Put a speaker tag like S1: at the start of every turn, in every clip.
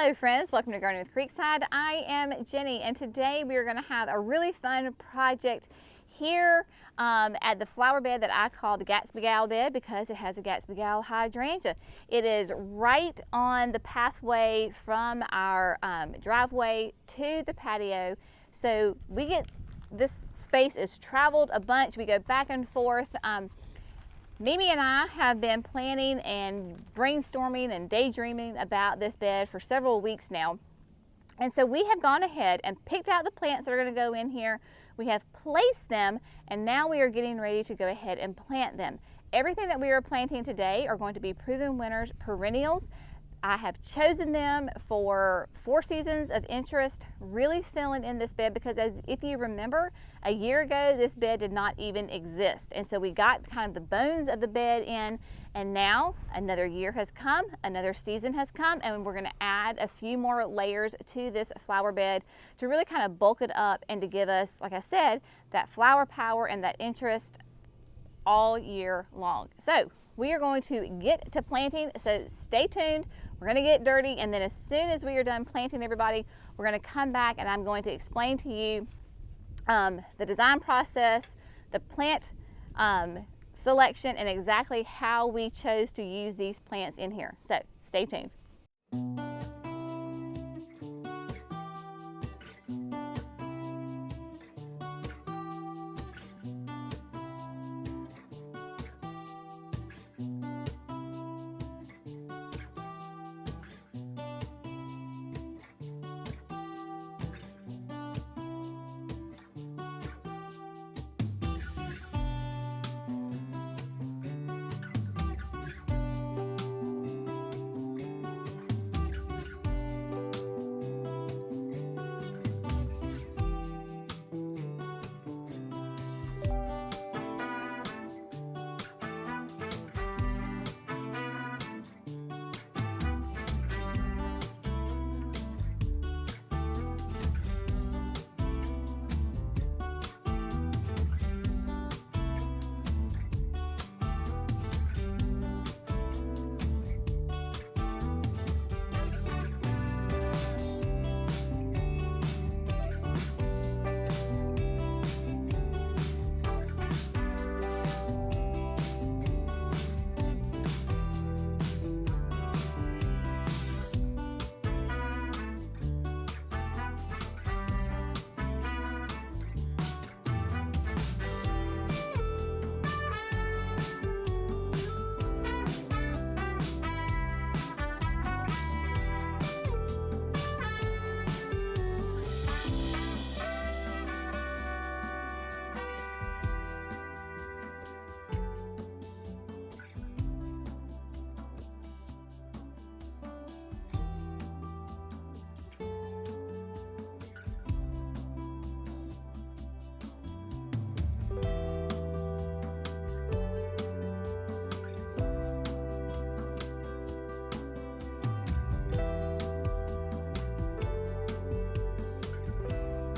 S1: Hello friends, welcome to Gardening with Creekside. I am Jenny and today we are going to have a really fun project here at the flower bed that I call the Gatsby Gal bed because it has a Gatsby Gal hydrangea. It is right on the pathway from our driveway to the patio. So this space is traveled a bunch. We go back and forth. Mimi and I have been planning and brainstorming and daydreaming about this bed for several weeks now. And so we have gone ahead and picked out the plants that are going to go in here. We have placed them and now we are getting ready to go ahead and plant them. Everything that we are planting today are going to be proven winners perennials. I have chosen them for 4 seasons of interest, really filling in this bed because if you remember, a year ago this bed did not even exist. And so we got kind of the bones of the bed in, and now another year has come, another season has come, and we're gonna add a few more layers to this flower bed to really kind of bulk it up and to give us, like I said, that flower power and that interest all year long. So we are going to get to planting, so stay tuned. We're going to get dirty, and then as soon as we are done planting, everybody, we're going to come back and I'm going to explain to you the design process, the plant selection, and exactly how we chose to use these plants in here. So stay tuned.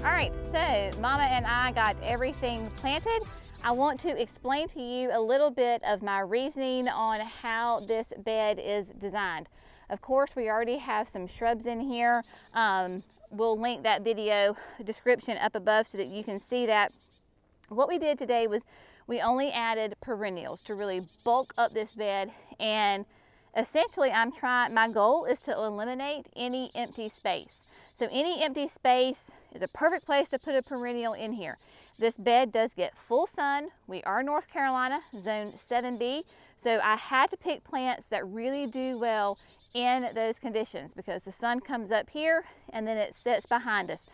S1: All right, so Mama and I got everything planted. I want to explain to you a little bit of my reasoning on how this bed is designed. Of course, we already have some shrubs in here. We'll link that video description up above so that you can see that. What we did today was we only added perennials to really bulk up this bed, and essentially my goal is to eliminate any empty space. So any empty space is a perfect place to put a perennial in here. This bed does get full sun. We are North Carolina, zone 7B. So I had to pick plants that really do well in those conditions because the sun comes up here and then it sits behind us.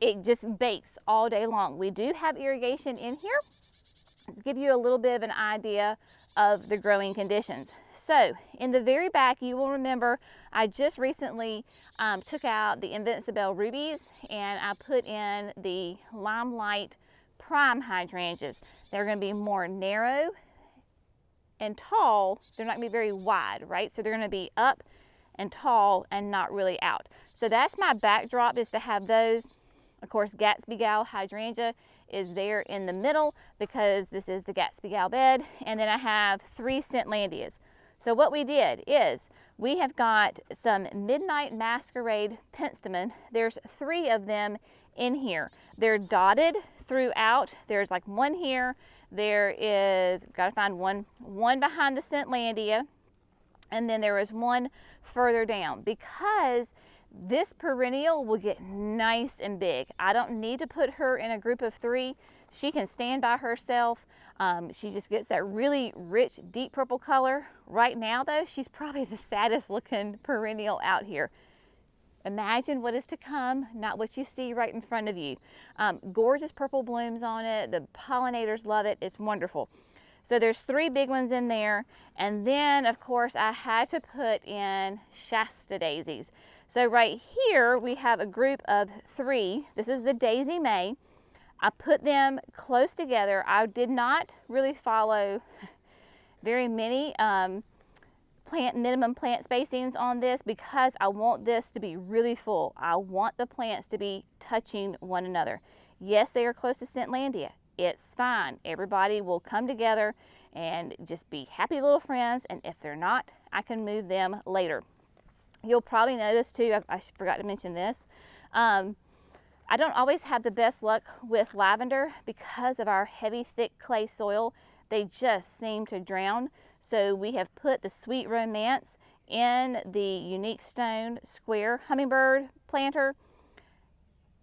S1: It just bakes all day long. We do have irrigation in here to give you a little bit of an idea of the growing conditions. So in the very back, you will remember I just recently took out the Invincible rubies and I put in the Limelight prime hydrangeas. They're going to be more narrow and tall. They're not going to be very wide, right? So they're going to be up and tall and not really out. So that's my backdrop, is to have those. Of course, Gatsby Gal hydrangea is there in the middle because this is the Gatsby Gal bed. And then I have 3 Scentlandias. So what we did is we have got some Midnight Masquerade Penstemon. There's 3 of them in here. They're dotted throughout. There's like one here. There is, got to find one behind the Scentlandia, and then there is one further down, because this perennial will get nice and big. I don't need to put her in a group of 3. She can stand by herself. She just gets that really rich, deep purple color. Right now though, she's probably the saddest looking perennial out here. Imagine what is to come, not what you see right in front of you. Gorgeous purple blooms on it. The pollinators love it. It's wonderful. So there's 3 big ones in there. And then of course I had to put in Shasta daisies. So right here we have a group of 3. This is the Daisy May. I put them close together. I did not really follow very many minimum plant spacings on this, because I want this to be really full. I want the plants to be touching one another. Yes, they are close to Scentlandia. It's fine. Everybody will come together and just be happy little friends, and if they're not, I can move them later. You'll probably notice too, I forgot to mention this, I don't always have the best luck with lavender because of our heavy, thick clay soil. They just seem to drown. So we have put the Sweet Romance in the Unique Stone Square Hummingbird planter.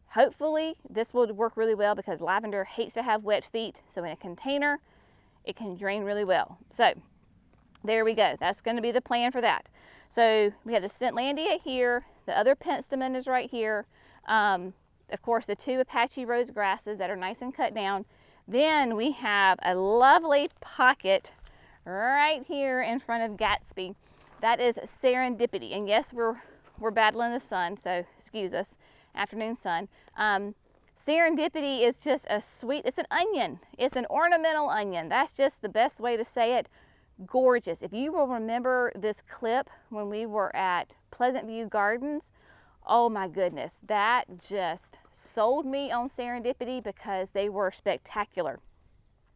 S1: Hopefully this will work really well, because lavender hates to have wet feet. So in a container, it can drain really well. So there we go. That's going to be the plan for that. So we have the Scentlandia here. The other Penstemon is right here. Of course, the 2 Apache rose grasses that are nice and cut down. Then we have a lovely pocket right here in front of Gatsby. That is Serendipity. And yes, we're battling the sun, so excuse us, afternoon sun. Serendipity is just a sweet, it's an onion. It's an ornamental onion. That's just the best way to say it. Gorgeous. If you will remember this clip when we were at Pleasant View Gardens, oh my goodness, that just sold me on Serendipity, because they were spectacular.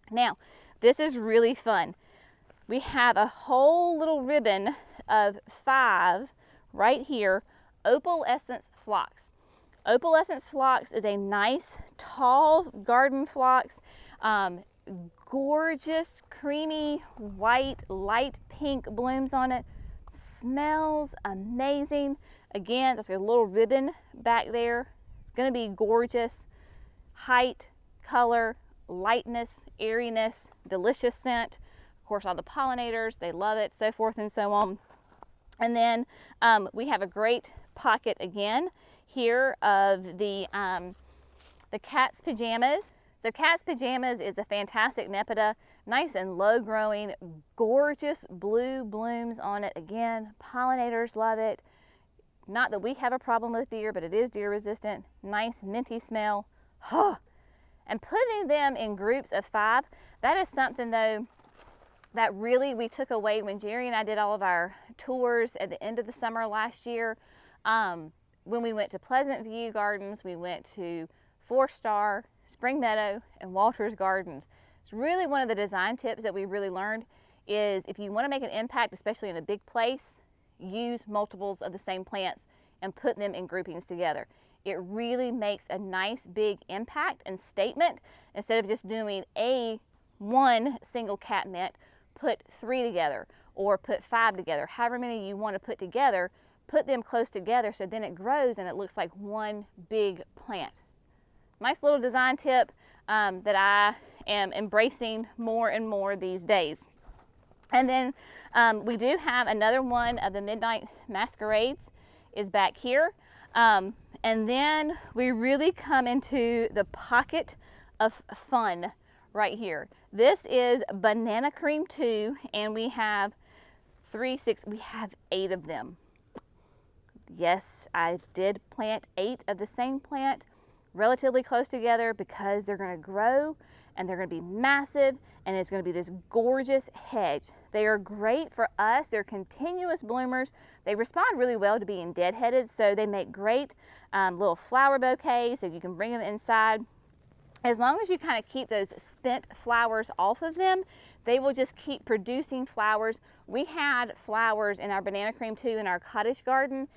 S1: Now, this is really fun. We have a whole little ribbon of 5 right here, Opalescence phlox. Opalescence phlox is a nice, tall garden phlox. Gorgeous, creamy, white, light pink blooms on it. Smells amazing. Again, that's a little ribbon back there. It's going to be gorgeous. Height, color, lightness, airiness, delicious scent. Of course, all the pollinators, they love it, so forth and so on. And then we have a great pocket again here of the Cat's Pajamas. So Cat's Pajamas is a fantastic Nepeta, nice and low growing, gorgeous blue blooms on it. Again, pollinators love it. Not that we have a problem with deer, but it is deer resistant. Nice minty smell. And putting them in groups of 5, that is something though that really we took away when Jerry and I did all of our tours at the end of the summer last year. When we went to Pleasant View Gardens, we went to 4-Star, Spring Meadow, and Walters Gardens. It's really one of the design tips that we really learned is if you want to make an impact, especially in a big place, use multiples of the same plants and put them in groupings together. It really makes a nice big impact and statement. Instead of just doing one single catmint, put 3 together or put 5 together. However many you want to put together, put them close together so then it grows and it looks like one big plant. Nice little design tip that I am embracing more and more these days. And then we do have another one of the Midnight Masquerades is back here. And then we really come into the pocket of fun right here. This is Banana Cream 2, and we have 8 of them. Yes, I did plant 8 of the same plant relatively close together because they're going to grow and they're going to be massive and it's going to be this gorgeous hedge. They are great for us. They're continuous bloomers. They respond really well to being deadheaded, so they make great little flower bouquets so you can bring them inside. As long as you kind of keep those spent flowers off of them, they will just keep producing flowers. We had flowers in our banana cream too in our cottage garden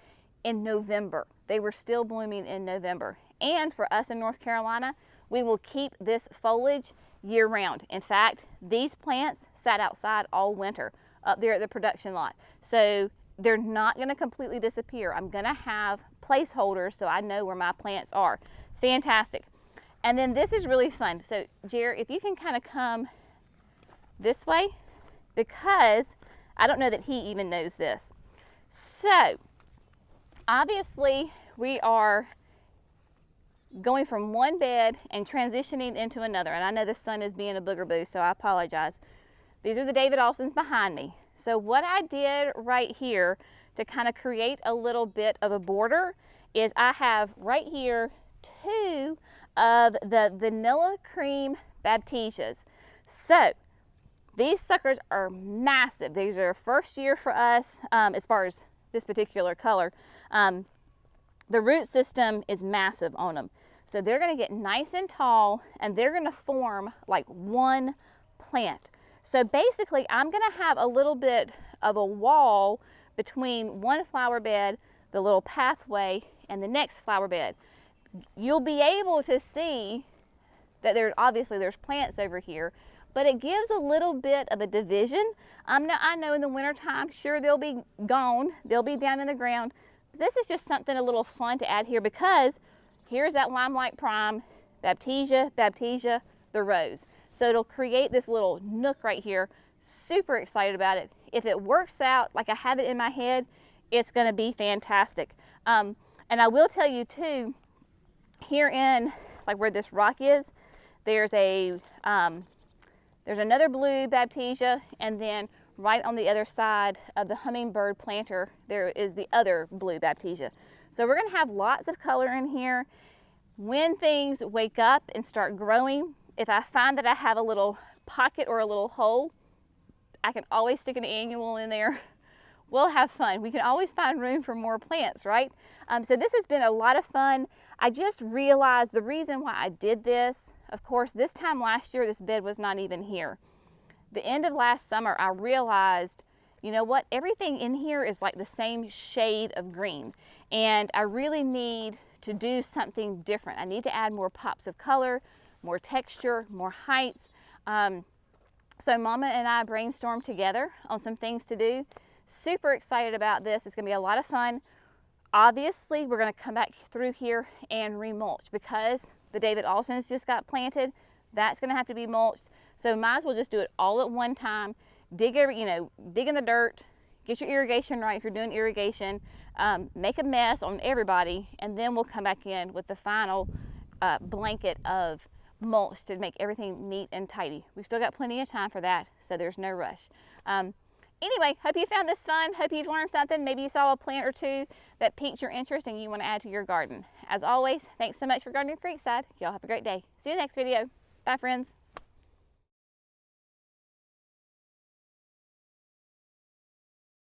S1: in November. They were still blooming in November. And for us in North Carolina, we will keep this foliage year round. In fact, these plants sat outside all winter up there at the production lot. So they're not going to completely disappear. I'm going to have placeholders so I know where my plants are. It's fantastic. And then this is really fun. So Jared, if you can kind of come this way, because I don't know that he even knows this. So obviously we are going from one bed and transitioning into another. And I know the sun is being a booger-boo, so I apologize. These are the David Alsons behind me. So what I did right here to kind of create a little bit of a border is I have right here 2 of the vanilla cream baptisias. So these suckers are massive. These are first year for us as far as this particular color. The root system is massive on them. So they're gonna get nice and tall and they're gonna form like one plant. So basically I'm gonna have a little bit of a wall between one flower bed, the little pathway, and the next flower bed. You'll be able to see that there's plants over here, but it gives a little bit of a division. I know in the wintertime, sure they'll be gone, they'll be down in the ground. This is just something a little fun to add here because here's that Limelight Prime, Baptisia, the rose. So it'll create this little nook right here. Super excited about it. If it works out like I have it in my head, it's gonna be fantastic. And I will tell you too, here in like where this rock is, there's another blue Baptisia, and then right on the other side of the hummingbird planter, there is the other blue Baptisia. So we're gonna have lots of color in here. When things wake up and start growing, if I find that I have a little pocket or a little hole, I can always stick an annual in there. We'll have fun. We can always find room for more plants, right? So this has been a lot of fun. I just realized the reason why I did this, of course, this time last year, this bed was not even here. The end of last summer, I realized, you know what, everything in here is like the same shade of green. And I really need to do something different. I need to add more pops of color, more texture, more heights. So Mama and I brainstormed together on some things to do. Super excited about this. It's gonna be a lot of fun. Obviously, we're gonna come back through here and remulch because the David Alsons just got planted. That's gonna have to be mulched. So might as well just do it all at one time. Dig in the dirt, get your irrigation right if you're doing irrigation, make a mess on everybody, and then we'll come back in with the final blanket of mulch to make everything neat and tidy. We've still got plenty of time for that, so there's no rush. Anyway, hope you found this fun. Hope you've learned something. Maybe you saw a plant or two that piqued your interest and you want to add to your garden. As always, thanks so much for gardening Creekside. Y'all have a great day. See you next video. Bye, friends.